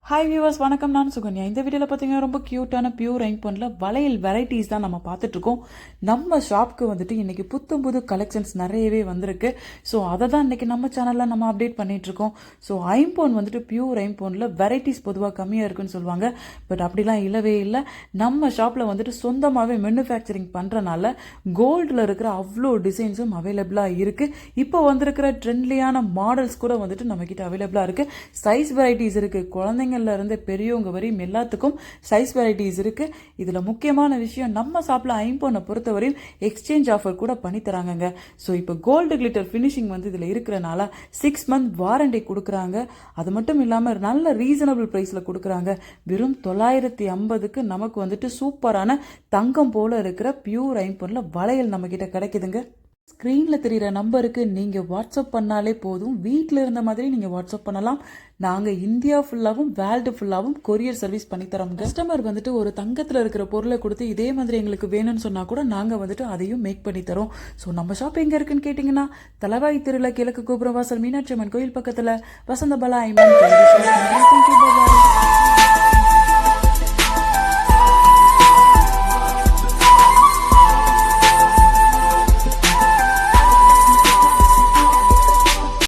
Hi viewers, வணக்கம். நான் சுகன்யா. இந்த வீடியோவில் பார்த்தீங்கன்னா ரொம்ப க்யூட்டான பியூர் ஐம்பொன்ல வளையல் வெரைட்டிஸ் தான் நம்ம பார்த்துட்ருக்கோம். நம்ம ஷாப்க்கு வந்துட்டு இன்றைக்கி புது கலெக்ஷன்ஸ் நிறையவே வந்திருக்கு. ஸோ அதை தான் இன்றைக்கி நம்ம சேனலில் நம்ம அப்டேட் பண்ணிகிட்ருக்கோம். ஸோ ஐம்பொன் வந்துட்டு பியூர் ஐம்பொனில் வெரைட்டிஸ் பொதுவாக கம்மியாக இருக்குன்னு சொல்லுவாங்க. பட் அப்படிலாம் இல்லவே இல்லை. நம்ம ஷாப்பில் வந்துட்டு சொந்தமாகவே மேனுஃபேக்சரிங் பண்ணுறனால கோல்டில் இருக்கிற அவ்வளோ டிசைன்ஸும் அவைலபிளாக இருக்குது. இப்போ வந்திருக்கிற ட்ரெண்ட்லியான மாடல்ஸ் கூட வந்துட்டு நம்மக்கிட்ட அவைலபிளாக இருக்குது. சைஸ் வெரைட்டிஸ் இருக்குது. குழந்தைங்க இருந்து பெரியவங்க வரையும் எல்லாத்துக்கும் சைஸ் வெரைட்டிஸ் இருக்கு. இதுல முக்கியமான விஷயம், நம்ம ஷாப்ல ஐம்பொன்னை பொறுத்தவரையும் எக்ஸ்சேஞ்ச் ஆஃபர் கூட பண்ணி தராங்க. ஸோ இப்போ கோல்டு கிளிட்டர் ஃபினிஷிங் வந்து இதுல இருக்கிறனால 6 மந்த் வாரண்டி கொடுக்குறாங்க. அது மட்டும் இல்லாம நல்ல ரீசனபிள் பிரைஸ்ல கொடுக்குறாங்க. வெறும் 950க்கு நமக்கு வந்துட்டு சூப்பரான தங்கம் போல இருக்கிற பியூர் ஐம்பொன்ல வளையல் நம்ம கிட்ட கிடைக்குதுங்க. ஸ்க்ரீனில் தெரிகிற நம்பருக்கு நீங்கள் வாட்ஸ்அப் பண்ணாலே போதும். வீட்டில் இருந்த மாதிரி நீங்கள் வாட்ஸ்அப் பண்ணலாம். நாங்கள் இந்தியா ஃபுல்லாகவும் வேர்ல்டு ஃபுல்லாகவும் கொரியர் சர்வீஸ் பண்ணித்தரோம். கஸ்டமர் வந்துட்டு ஒரு தங்கத்தில் இருக்கிற பொருளை கொடுத்து இதே மாதிரி எங்களுக்கு வேணும்னு சொன்னால் கூட நாங்கள் வந்துட்டு அதையும் மேக் பண்ணி தரோம். ஸோ நம்ம ஷாப் எங்கே இருக்குன்னு கேட்டிங்கன்னா, தலவாய் திருவிழா கிழக்கு கோபுரம் வாசல் மீனாட்சி அம்மன் கோயில் பக்கத்தில் வசந்த பலா ஐம்பன்.